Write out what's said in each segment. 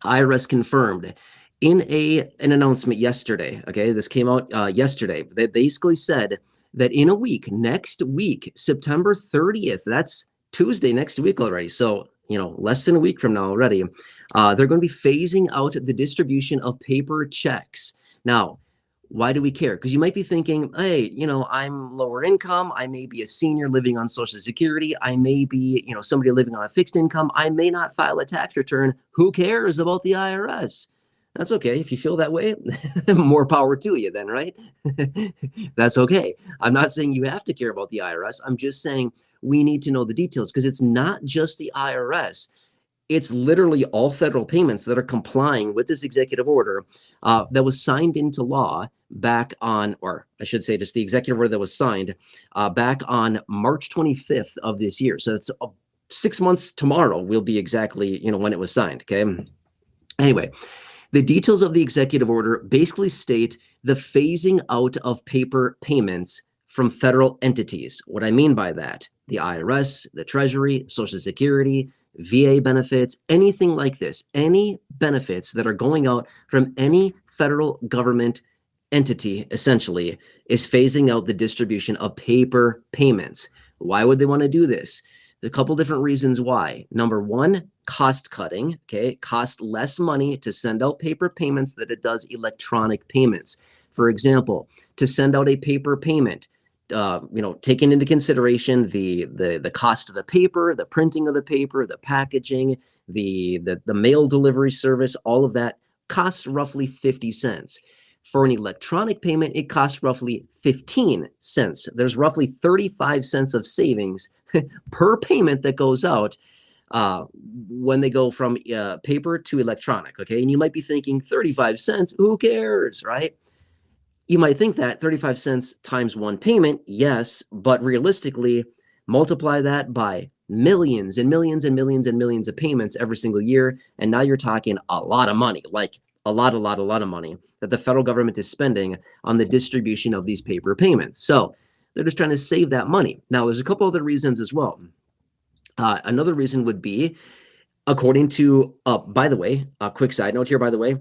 IRS confirmed in an announcement yesterday. Okay, this came out yesterday. They basically said that in a week, next week, September 30th, that's Tuesday next week already. So, less than a week from now already, they're going to be phasing out the distribution of paper checks. Now, why do we care? Because you might be thinking, hey, I'm lower income. I may be a senior living on Social Security. I may be, somebody living on a fixed income. I may not file a tax return. Who cares about the IRS? That's okay. If you feel that way, more power to you then, right? That's okay. I'm not saying you have to care about the IRS. I'm just saying we need to know the details because it's not just the IRS. It's literally all federal payments that are complying with this executive order that was signed into law back on, or I should say just the executive order that was signed back on March 25th of this year. So it's 6 months tomorrow will be exactly, when it was signed. Okay. Anyway, the details of the executive order basically state the phasing out of paper payments from federal entities. What I mean by that, the IRS, the Treasury, Social Security, VA benefits, anything like this, any benefits that are going out from any federal government entity, essentially, is phasing out the distribution of paper payments. Why would they want to do this? There's a couple different reasons why. Number one, cost cutting. Okay, it costs less money to send out paper payments than it does electronic payments. For example, to send out a paper payment, taking into consideration the cost of the paper, the printing of the paper, the packaging, the mail delivery service, all of that costs roughly 50 cents. For an electronic payment, it costs roughly 15 cents. There's roughly 35 cents of savings per payment that goes out when they go from paper to electronic. Okay, and you might be thinking 35 cents, who cares, right? You might think that 35 cents times one payment, yes, but realistically, multiply that by millions and millions and millions and millions of payments every single year. And now you're talking a lot of money, like a lot of money that the federal government is spending on the distribution of these paper payments. So they're just trying to save that money. Now, there's a couple other reasons as well. Another reason would be, according to, by the way, a quick side note here, by the way,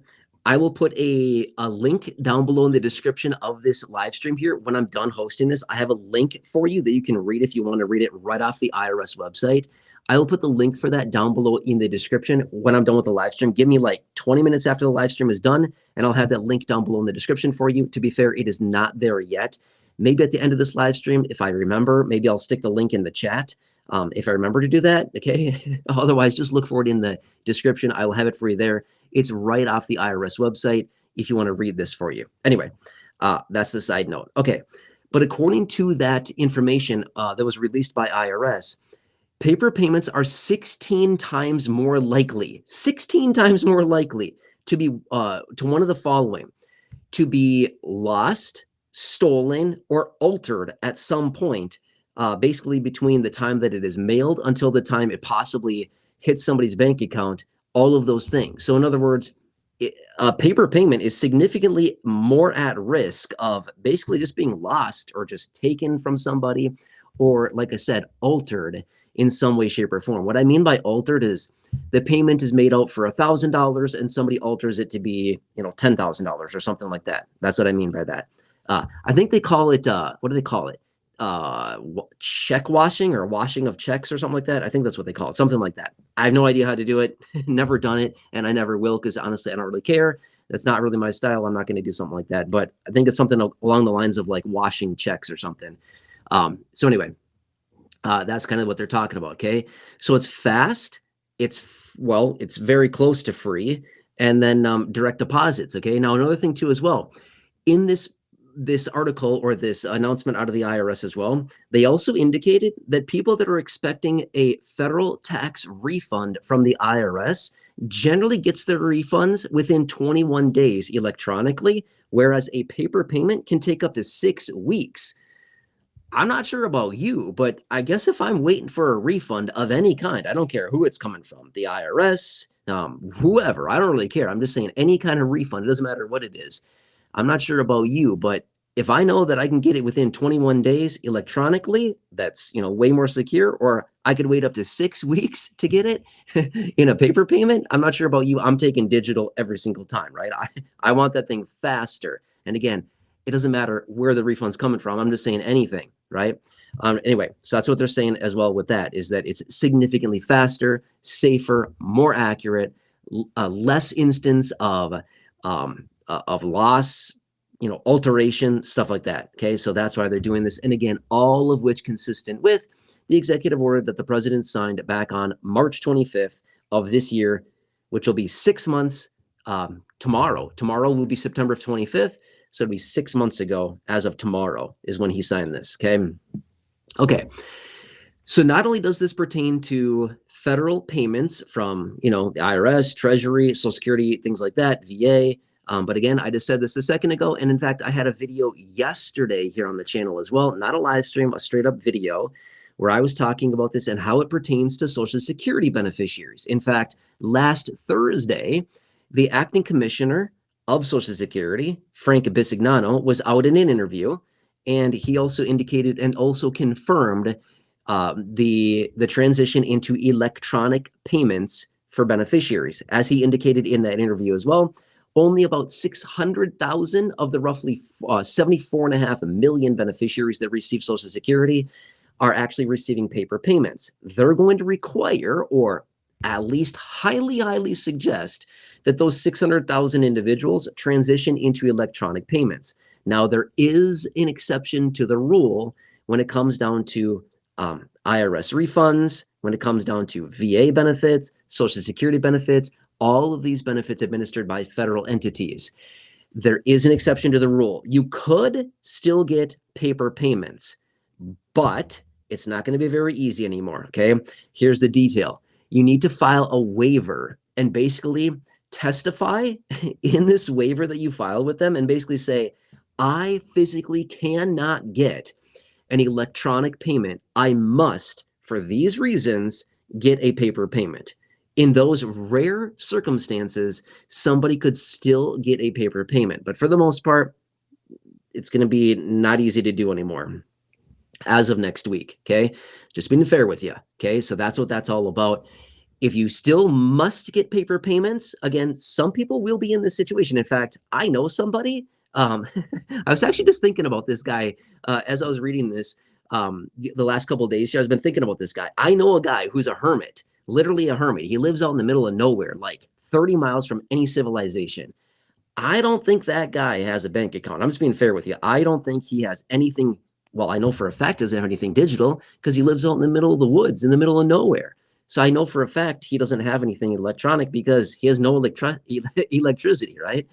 I will put a link down below in the description of this live stream here. When I'm done hosting this, I have a link for you that you can read if you want to read it right off the IRS website. I will put the link for that down below in the description when I'm done with the live stream. Give me like 20 minutes after the live stream is done, and I'll have that link down below in the description for you. To be fair, it is not there yet. Maybe at the end of this live stream, if I remember, maybe I'll stick the link in the chat. If I remember to do that, okay? Otherwise, just look for it in the description. I will have it for you there. It's right off the IRS website if you want to read this for you. Anyway, that's the side note. Okay, but according to that information that was released by IRS, paper payments are 16 times more likely, 16 times more likely to be to one of the following: to be lost, stolen, or altered at some point, basically between the time that it is mailed until the time it possibly hits somebody's bank account, all of those things. So in other words, a paper payment is significantly more at risk of basically just being lost or just taken from somebody, or like I said, altered in some way, shape, or form. What I mean by altered is the payment is made out for $1,000 and somebody alters it to be, $10,000 or something like that. That's what I mean by that. I think they call it, what do they call it? Check washing or washing of checks or something like that. I think that's what they call it, something like that. I have no idea how to do it. Never done it, and I never will, because honestly, I don't really care. That's not really my style. I'm not going to do something like that, but I think it's something along the lines of like washing checks or something. So anyway, that's kind of what they're talking about. Okay, so it's fast. It's very close to free, and then direct deposits. Okay, now another thing too as well, in this article or this announcement out of the IRS as well, they also indicated that people that are expecting a federal tax refund from the IRS generally gets their refunds within 21 days electronically, whereas a paper payment can take up to 6 weeks. I'm not sure about you, but I guess if I'm waiting for a refund of any kind, I don't care who it's coming from, the IRS, whoever, I don't really care. I'm just saying any kind of refund, it doesn't matter what it is. I'm not sure about you, but if I know that I can get it within 21 days electronically, that's, way more secure, or I could wait up to 6 weeks to get it in a paper payment. I'm not sure about you. I'm taking digital every single time, right? I want that thing faster. And again, it doesn't matter where the refund's coming from. I'm just saying anything, right? Anyway, so that's what they're saying as well with that, is that it's significantly faster, safer, more accurate, less instance of loss, alteration, stuff like that. Okay, so that's why they're doing this. And again, all of which consistent with the executive order that the president signed back on March 25th of this year, which will be 6 months tomorrow. Tomorrow will be September 25th. So it'll be 6 months ago as of tomorrow is when he signed this. Okay. So not only does this pertain to federal payments from, the IRS, Treasury, Social Security, things like that, VA, but again, I just said this a second ago. And in fact, I had a video yesterday here on the channel as well, not a live stream, a straight up video where I was talking about this and how it pertains to Social Security beneficiaries. In fact, last Thursday, the acting commissioner of Social Security, Frank Bisignano, was out in an interview, and he also indicated and also confirmed the transition into electronic payments for beneficiaries. As he indicated in that interview as well, only about 600,000 of the roughly 74.5 million beneficiaries that receive Social Security are actually receiving paper payments. They're going to require, or at least highly suggest, that those 600,000 individuals transition into electronic payments. Now, there is an exception to the rule when it comes down to IRS refunds, when it comes down to VA benefits, Social Security benefits, all of these benefits administered by federal entities. There is an exception to the rule. You could still get paper payments, but it's not going to be very easy anymore, okay? Here's the detail. You need to file a waiver and basically testify in this waiver that you file with them and basically say, I physically cannot get an electronic payment. I must, for these reasons, get a paper payment. In those rare circumstances, somebody could still get a paper payment. But for the most part, it's going to be not easy to do anymore as of next week, okay? Just being fair with you, okay? So that's what that's all about. If you still must get paper payments, again, some people will be in this situation. In fact, I know somebody. I was actually just thinking about this guy as I was reading this the last couple of days here. I've been thinking about this guy. I know a guy who's a hermit, literally a hermit. He lives out in the middle of nowhere, like 30 miles from any civilization. I don't think that guy has a bank account. I'm just being fair with you. I don't think he has anything. Well, I know for a fact he doesn't have anything digital because he lives out in the middle of the woods, in the middle of nowhere. So I know for a fact he doesn't have anything electronic because he has no electricity, right?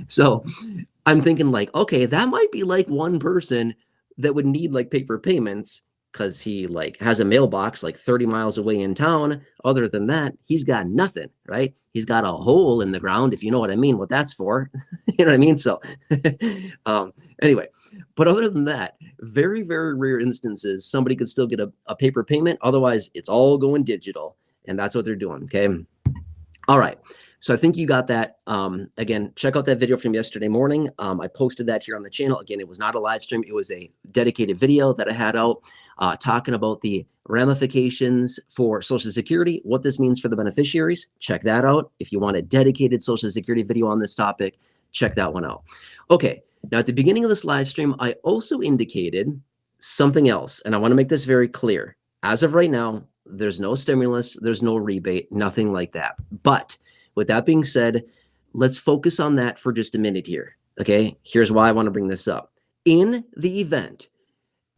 So I'm thinking like, okay, that might be like one person that would need like paper payments because he like has a mailbox like 30 miles away in town. Other than that, he's got nothing, right? He's got a hole in the ground, if you know what I mean, what that's for. You know what I mean? So anyway, but other than that, very rare instances, somebody could still get a paper payment. Otherwise, it's all going digital. And that's what they're doing, okay? All right. So I think you got that. Again, check out that video from yesterday morning. I posted that here on the channel. Again, it was not a live stream. It was a dedicated video that I had out talking about the ramifications for Social Security, what this means for the beneficiaries. Check that out. If you want a dedicated Social Security video on this topic, check that one out. Okay. Now, at the beginning of this live stream, I also indicated something else, and I want to make this very clear. As of right now, there's no stimulus, there's no rebate, nothing like that. But with that being said, let's focus on that for just a minute here, okay? Here's why I want to bring this up. In the event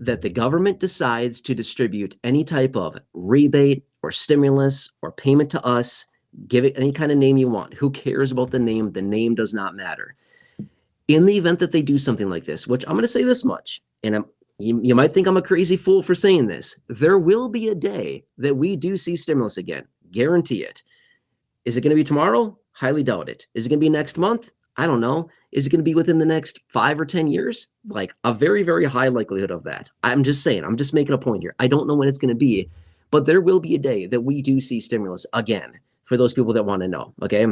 that the government decides to distribute any type of rebate or stimulus or payment to us, give it any kind of name you want. Who cares about the name? The name does not matter. In the event that they do something like this, which I'm going to say this much, and you might think I'm a crazy fool for saying this, there will be a day that we do see stimulus again. Guarantee it. Is it going to be tomorrow? Highly doubt it. Is it going to be next month? I don't know. Is it going to be within the next 5 or 10 years? Like a very high likelihood of that. I'm just saying, I'm just making a point here. I don't know when it's going to be, but there will be a day that we do see stimulus again for those people that want to know, okay?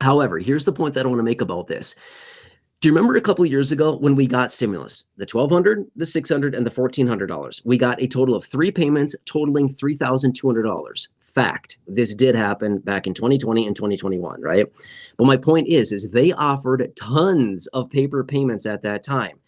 However, here's the point that I want to make about this. Do you remember a couple of years ago when we got stimulus, the $1,200, the $600, and the $1,400? We got a total of 3 payments totaling $3,200. Fact, this did happen back in 2020 and 2021, right? But my point is they offered tons of paper payments at that time.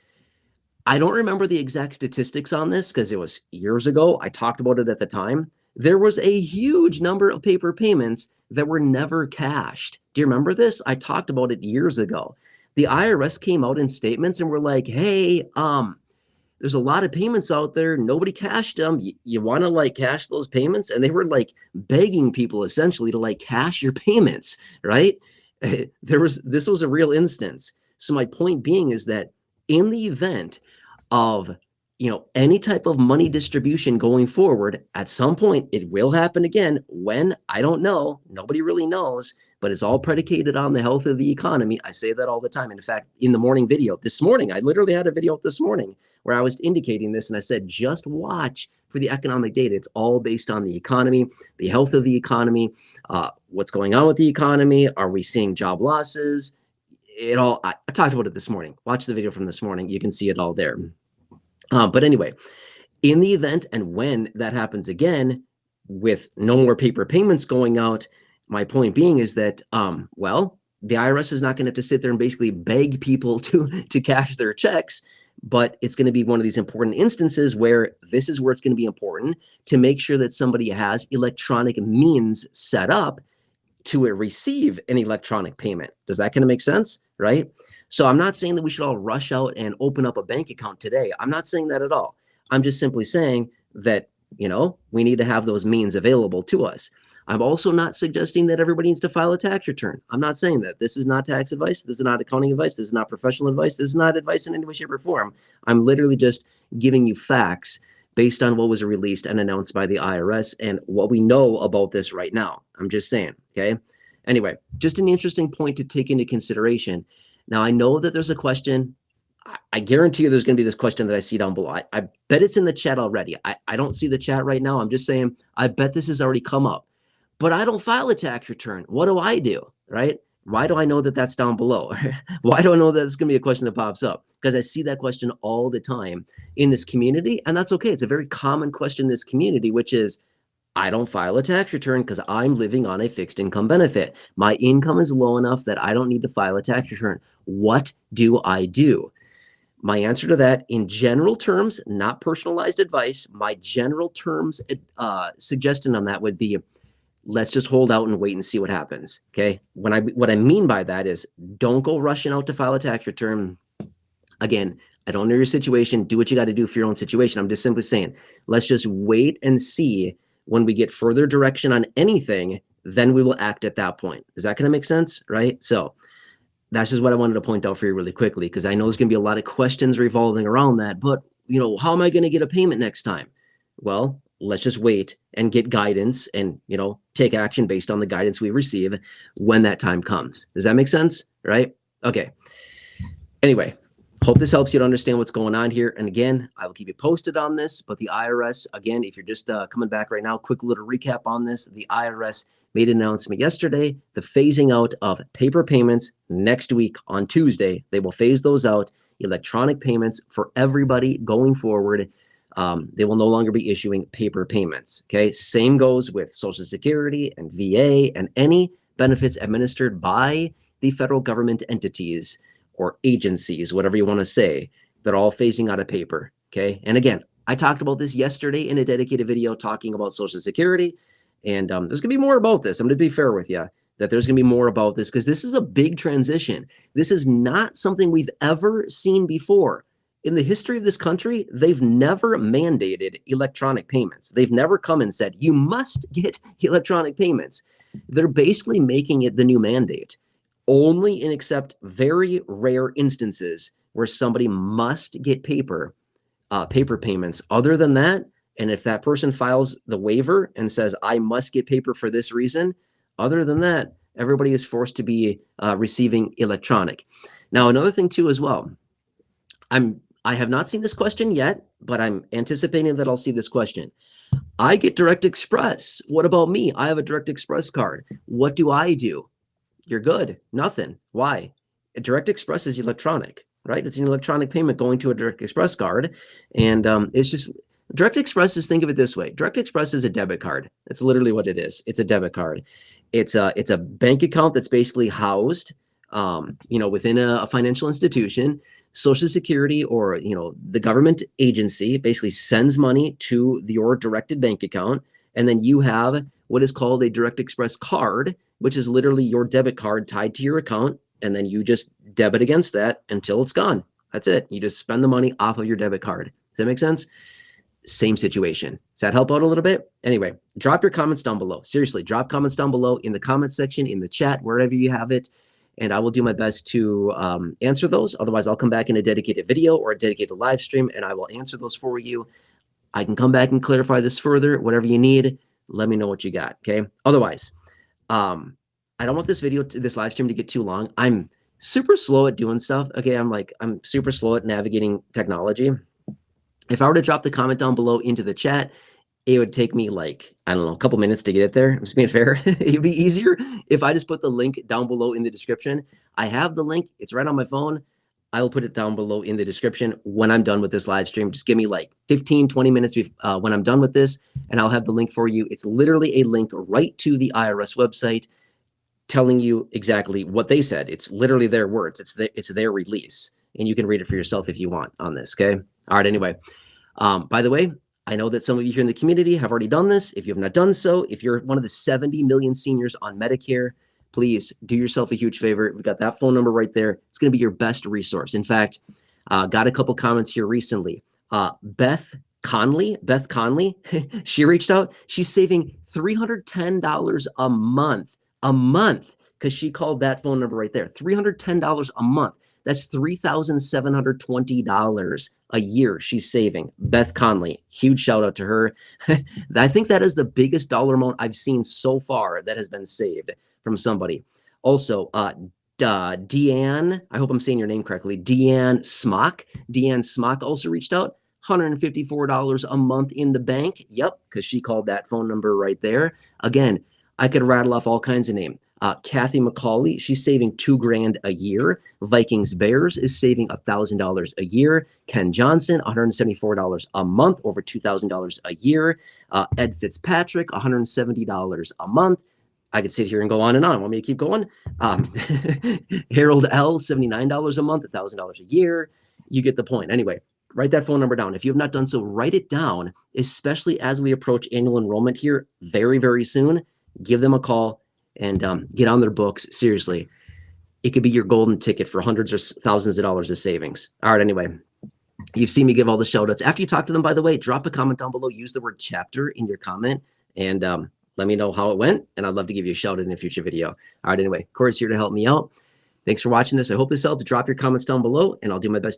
I don't remember the exact statistics on this because it was years ago. I talked about it at the time. There was a huge number of paper payments that were never cashed. Do you remember this? I talked about it years ago. The IRS came out in statements and were like, hey, there's a lot of payments out there. Nobody cashed them. You want to like cash those payments? And they were like begging people essentially to like cash your payments, right? This was a real instance. So my point being is that in the event of any type of money distribution going forward, at some point it will happen again. When, I don't know. Nobody really knows, but it's all predicated on the health of the economy. I say that all the time. In fact, in the morning video this morning, I literally had a video this morning where I was indicating this, and I said, just watch for the economic data. It's all based on the economy, the health of the economy, what's going on with the economy. Are we seeing job losses? I talked about it this morning. Watch the video from this morning. You can see it all there. But anyway, in the event and when that happens again, with no more paper payments going out, my point being is that, well, the IRS is not going to have to sit there and basically beg people to cash their checks, but it's going to be one of these important instances where this is where it's going to be important to make sure that somebody has electronic means set up to receive an electronic payment. Does that kind of make sense? Right? So I'm not saying that we should all rush out and open up a bank account today. I'm not saying that at all. I'm just simply saying that, we need to have those means available to us. I'm also not suggesting that everybody needs to file a tax return. I'm not saying that. This is not tax advice. This is not accounting advice. This is not professional advice. This is not advice in any way, shape, or form. I'm literally just giving you facts based on what was released and announced by the IRS and what we know about this right now. I'm just saying, okay? Anyway, just an interesting point to take into consideration. Now, I know that there's a question. I guarantee you there's going to be this question that I see down below. I bet it's in the chat already. I don't see the chat right now. I'm just saying, I bet this has already come up. But I don't file a tax return. What do I do, right? Why do I know that that's down below? Why do I know that it's going to be a question that pops up? Because I see that question all the time in this community, and that's okay. It's a very common question in this community, which is, I don't file a tax return because I'm living on a fixed income benefit. My income is low enough that I don't need to file a tax return. What do I do? My answer to that, in general terms, not personalized advice, my general terms suggestion on that would be, let's just hold out and wait and see what happens. Okay. What I mean by that is, don't go rushing out to file a tax return. Again, I don't know your situation. Do what you got to do for your own situation. I'm just simply saying, let's just wait and see. When we get further direction on anything, then we will act at that point. Is that going to make sense? Right. So that's just what I wanted to point out for you really quickly, because I know there's going to be a lot of questions revolving around that. But, how am I going to get a payment next time? Well, let's just wait and get guidance and, take action based on the guidance we receive when that time comes. Does that make sense? Right? Okay. Anyway, hope this helps you to understand what's going on here. And again, I will keep you posted on this. But the IRS, again, if you're just coming back right now, quick little recap on this. The IRS made an announcement yesterday, the phasing out of paper payments next week on Tuesday. They will phase those out, electronic payments for everybody going forward. They will no longer be issuing paper payments. Okay. Same goes with Social Security and VA and any benefits administered by the federal government entities or agencies, whatever you want to say. They're all phasing out of paper. Okay. And again, I talked about this yesterday in a dedicated video talking about Social Security. And there's going to be more about this. I'm going to be fair with you that there's going to be more about this because this is a big transition. This is not something we've ever seen before. In the history of this country, they've never mandated electronic payments. They've never come and said, you must get electronic payments. They're basically making it the new mandate. Only in except very rare instances where somebody must get paper payments. Other than that, and if that person files the waiver and says, I must get paper for this reason, other than that, everybody is forced to be receiving electronic. Now, another thing too as well, I have not seen this question yet, but I'm anticipating that I'll see this question. I get Direct Express. What about me? I have a Direct Express card. What do I do? You're good. Nothing. Why? Direct Express is electronic, right? It's an electronic payment going to a Direct Express card. And it's just, Direct Express is, think of it this way. Direct Express is a debit card. That's literally what it is. It's a debit card. It's a bank account that's basically housed, within a financial institution. Social Security or, the government agency basically sends money to your directed bank account. And then you have what is called a Direct Express card, which is literally your debit card tied to your account. And then you just debit against that until it's gone. That's it. You just spend the money off of your debit card. Does that make sense? Same situation. Does that help out a little bit? Anyway, drop your comments down below. Seriously, drop comments down below in the comment section, in the chat, wherever you have it. And I will do my best to answer those. Otherwise, I'll come back in a dedicated video or a dedicated live stream, and I will answer those for you. I can come back and clarify this further, whatever you need. Let me know what you got, okay? Otherwise, I don't want this live stream to get too long. I'm super slow at doing stuff, okay? I'm super slow at navigating technology. If I were to drop the comment down below into the chat, it would take me like, I don't know, a couple minutes to get it there. I'm just being fair. It'd be easier if I just put the link down below in the description. I have the link. It's right on my phone. I will put it down below in the description when I'm done with this live stream. Just give me like 15, 20 minutes when I'm done with this, and I'll have the link for you. It's literally a link right to the IRS website telling you exactly what they said. It's literally their words. It's their release, and you can read it for yourself if you want on this, okay? All right, anyway. By the way, I know that some of you here in the community have already done this. If you have not done so, if you're one of the 70 million seniors on Medicare, please do yourself a huge favor. We've got that phone number right there. It's going to be your best resource. In fact, got a couple comments here recently. Beth Conley, she reached out. She's saving $310 a month, because she called that phone number right there. $310 a month. That's $3,720 a year she's saving. Beth Conley, huge shout out to her. I think that is the biggest dollar amount I've seen so far that has been saved from somebody. Also, Deanne, I hope I'm saying your name correctly, Deanne Smock. Deanne Smock also reached out. $154 a month in the bank. Yep, because she called that phone number right there. Again, I could rattle off all kinds of names. Kathy McCauley, she's saving $2,000 a year. Vikings Bears is saving $1,000 a year. Ken Johnson, $174 a month, over $2,000 a year. Ed Fitzpatrick, $170 a month. I could sit here and go on and on. Want me to keep going? Harold L, $79 a month, $1,000 a year. You get the point. Anyway, write that phone number down. If you have not done so, write it down, especially as we approach annual enrollment here very, very soon. Give them a call and get on their books. Seriously, it could be your golden ticket for hundreds or thousands of dollars of savings. All right, anyway, you've seen me give all the shout outs. After you talk to them, by the way, drop a comment down below. Use the word chapter in your comment and let me know how it went. And I'd love to give you a shout out in a future video. All right, anyway, Corey's here to help me out. Thanks for watching this. I hope this helped. Drop your comments down below and I'll do my best